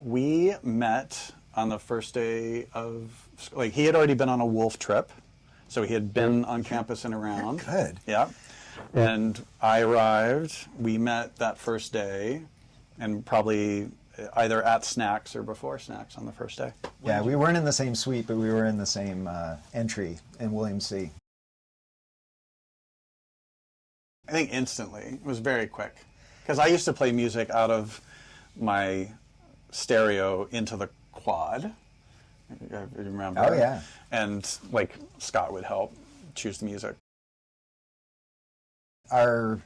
We met on the first day of, like, he had already been on a wolf trip, so he had been on campus and around. Good. Yeah. And I arrived, we met that first day, and probably either at snacks or before snacks on the first day. Yeah, we weren't in the same suite, but we were in the same entry in William C. I think instantly. It was very quick. Because I used to play music out of my stereo into the quad. You remember? Oh, yeah. And, like, Scott would help choose the music. Our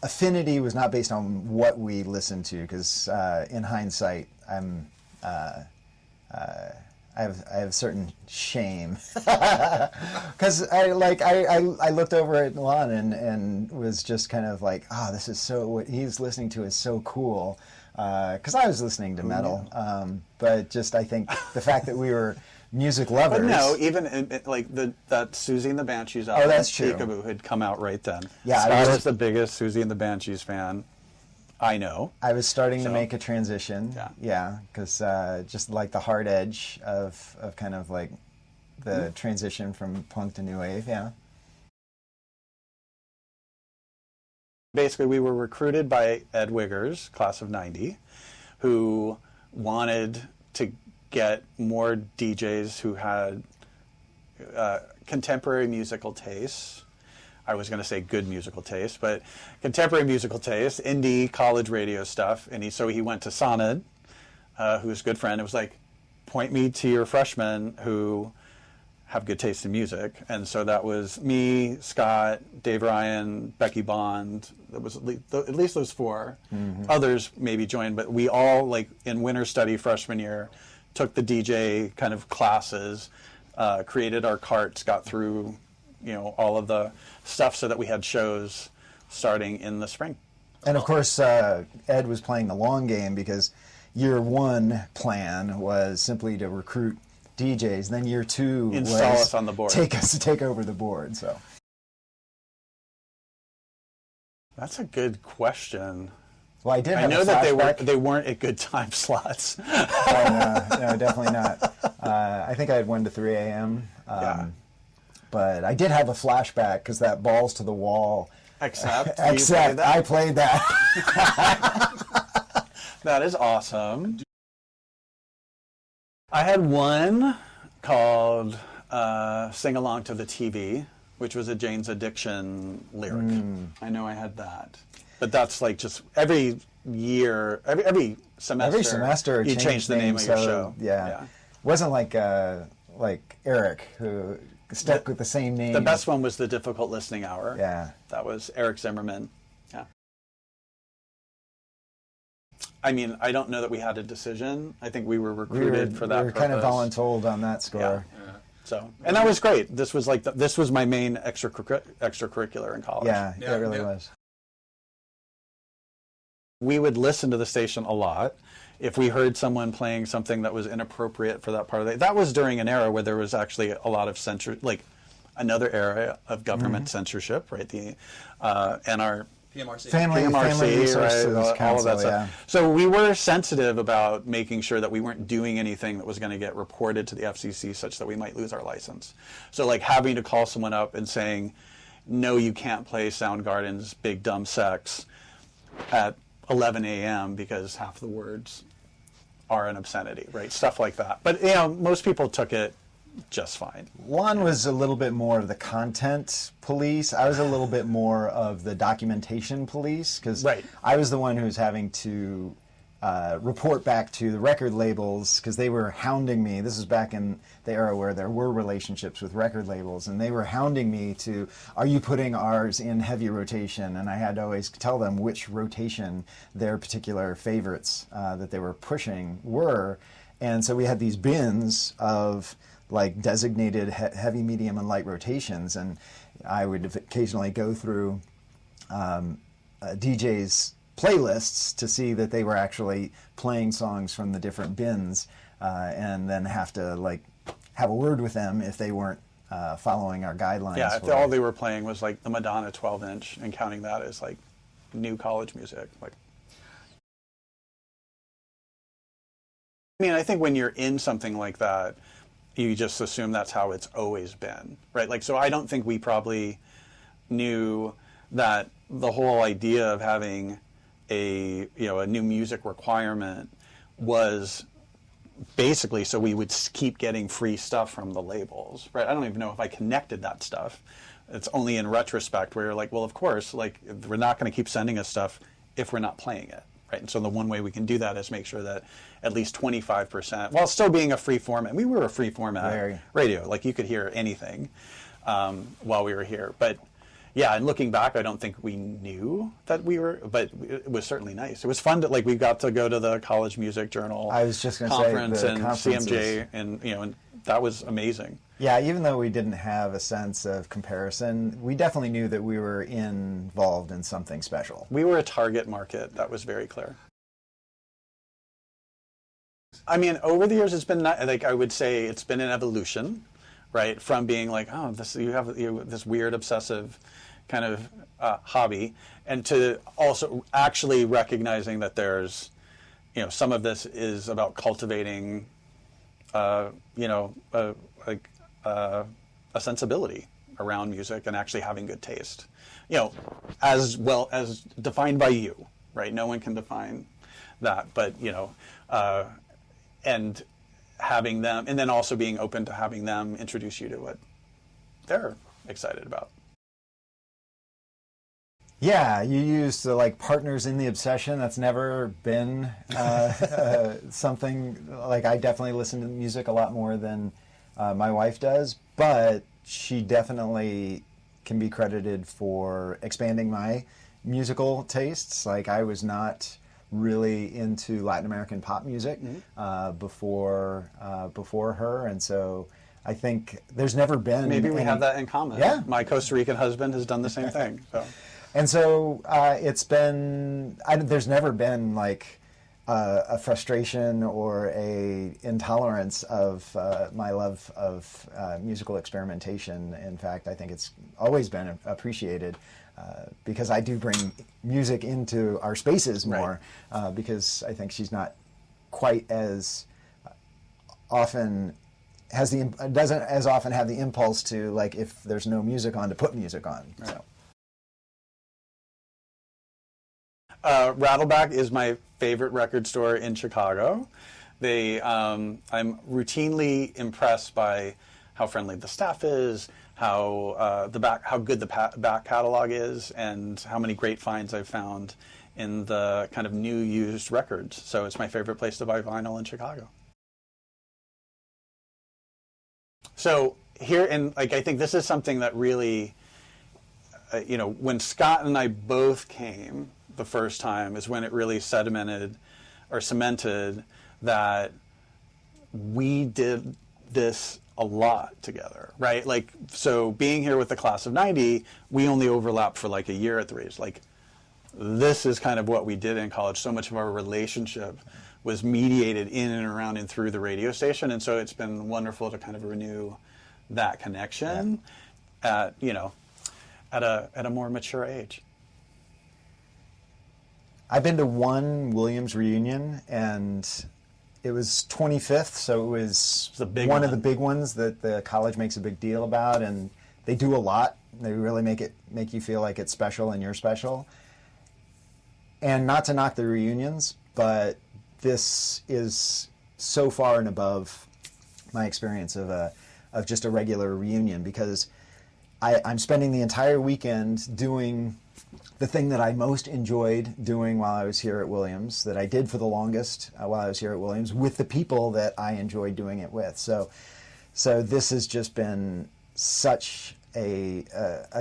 affinity was not based on what we listened to, because in hindsight, I have certain shame, because I looked over at Lon and was just kind of like, oh, this is so, what he's listening to is so cool, because I was listening to metal, but just I think the fact that we were music lovers. But no, even that Susie and the Banshees album, that's true. Peekaboo, had come out right then. Yeah, Scott was the biggest Susie and the Banshees fan I know. I was starting to make a transition. Yeah, because just like the hard edge of kind of like the transition from punk to new wave. Yeah. Basically, we were recruited by Ed Wiggers, class of '90, who wanted to get more DJs who had contemporary musical tastes. I was going to say good musical taste, but contemporary musical taste, indie, college radio stuff. And so he went to Sonid, who's a good friend. It was like, point me to your freshmen who have good taste in music. And so that was me, Scott, Dave Ryan, Becky Bond. That was at least those four. Mm-hmm. Others maybe joined, but we all, like, in winter study freshman year, took the DJ kind of classes, created our carts, got through, all of the stuff so that we had shows starting in the spring. And of course, Ed was playing the long game, because year one plan was simply to recruit DJs. Then year two install was us on the board. Take over the board. So that's a good question. Well, I did. I know that they weren't at good time slots. Oh, no, definitely not. I think I had 1 to 3 a.m. But I did have a flashback, because that balls to the wall. Except I played that. That is awesome. I had one called "Sing Along to the TV," which was a Jane's Addiction lyric. I know I had that. But that's like just every year, every semester. Every semester, you change the name of your show. Yeah. Wasn't like Eric, who stuck with the same name. The best one was the Difficult Listening Hour. Yeah. That was Eric Zimmerman. Yeah. I mean, I don't know that we had a decision. I think we were recruited for that purpose. We were kind of voluntold on that score. Yeah. So, and that was great. This was like this was my main extracurricular in college. Yeah, it really was. We would listen to the station a lot. If we heard someone playing something that was inappropriate for that part of the day, that was during an era where there was actually a lot of like another era of government censorship, right? And our Family Resources right? Council, all of that stuff. Yeah. So we were sensitive about making sure that we weren't doing anything that was going to get reported to the FCC such that we might lose our license. So like having to call someone up and saying, no, you can't play Soundgarden's Big Dumb Sex at 11 a.m. because half the words are an obscenity, right? Stuff like that. But, most people took it just fine. Lon was a little bit more of the content police. I was a little bit more of the documentation police, because I was the one who was having to report back to the record labels, because they were hounding me. This was back in the era where there were relationships with record labels, and they were hounding me to, are you putting ours in heavy rotation? And I had to always tell them which rotation their particular favorites that they were pushing were. And so we had these bins of like designated heavy, medium, and light rotations, and I would occasionally go through DJs' playlists to see that they were actually playing songs from the different bins, and then have to like have a word with them if they weren't following our guidelines. Yeah, if all they were playing was like the Madonna 12-inch and counting that as like new college music, like I mean, I think when you're in something like that, you just assume that's how it's always been, right? Like, so I don't think we probably knew that the whole idea of having a new music requirement was basically so we would keep getting free stuff from the labels, right? I don't even know if I connected that stuff. It's only in retrospect where you're like, well, of course, like, we're not going to keep sending us stuff if we're not playing it, right? And so the one way we can do that is make sure that at least 25%, while still being a free format. We were a free format radio. Like, you could hear anything while we were here. But yeah, and looking back, I don't think we knew that we were, but it was certainly nice. It was fun to, like, we got to go to the College Music Journal conference and CMJ, and and that was amazing. Yeah, even though we didn't have a sense of comparison, we definitely knew that we were involved in something special. We were a target market. That was very clear. I mean, over the years, it's been, like, I would say it's been an evolution, right? From being like, oh, you have this weird obsessive kind of hobby, and to also actually recognizing that there's, some of this is about cultivating, a sensibility around music and actually having good taste, as well as defined by you, right? No one can define that, but, and having them, and then also being open to having them introduce you to what they're excited about. Yeah, you used partners in the obsession. That's never been something, like, I definitely listen to music a lot more than my wife does, but she definitely can be credited for expanding my musical tastes. Like, I was not really into Latin American pop music before her, and so I think there's never been... Maybe we have that in common. Yeah. My Costa Rican husband has done the same thing. So. And so it's been... there's never been, like, a frustration or a intolerance of my love of musical experimentation. In fact, I think it's always been appreciated because I do bring music into our spaces more, because I think she's not quite as often doesn't as often have the impulse to, like, if there's no music on, to put music on. Right. So. Rattleback is my favorite record store in Chicago. I'm routinely impressed by how friendly the staff is, how good the back catalog is, and how many great finds I've found in the kind of new used records. So it's my favorite place to buy vinyl in Chicago. So here, and like, I think this is something that really, when Scott and I both came the first time is when it really cemented that we did this a lot together, right? Like, so being here with the class of 90, we only overlapped for like a year at the Rays. Like, this is kind of what we did in college. So much of our relationship was mediated in and around and through the radio station, and so it's been wonderful to kind of renew that connection at a more mature age. I've been to one Williams reunion, and it was 25th, so it was one of the big ones that the college makes a big deal about, and they do a lot. They really make you feel like it's special and you're special. And not to knock the reunions, but this is so far and above my experience of just a regular reunion, because I'm spending the entire weekend doing the thing that I most enjoyed doing while I was here at Williams, that I did for the longest while I was here at Williams, with the people that I enjoyed doing it with. So this has just been such a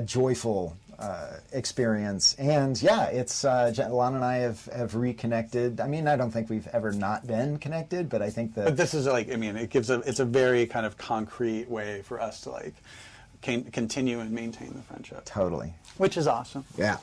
joyful experience. And yeah, it's Lon and I have reconnected. I mean, I don't think we've ever not been connected, but I think that... But this is like, I mean, it's a very kind of concrete way for us to like continue and maintain the friendship. Totally. Which is awesome. Yeah.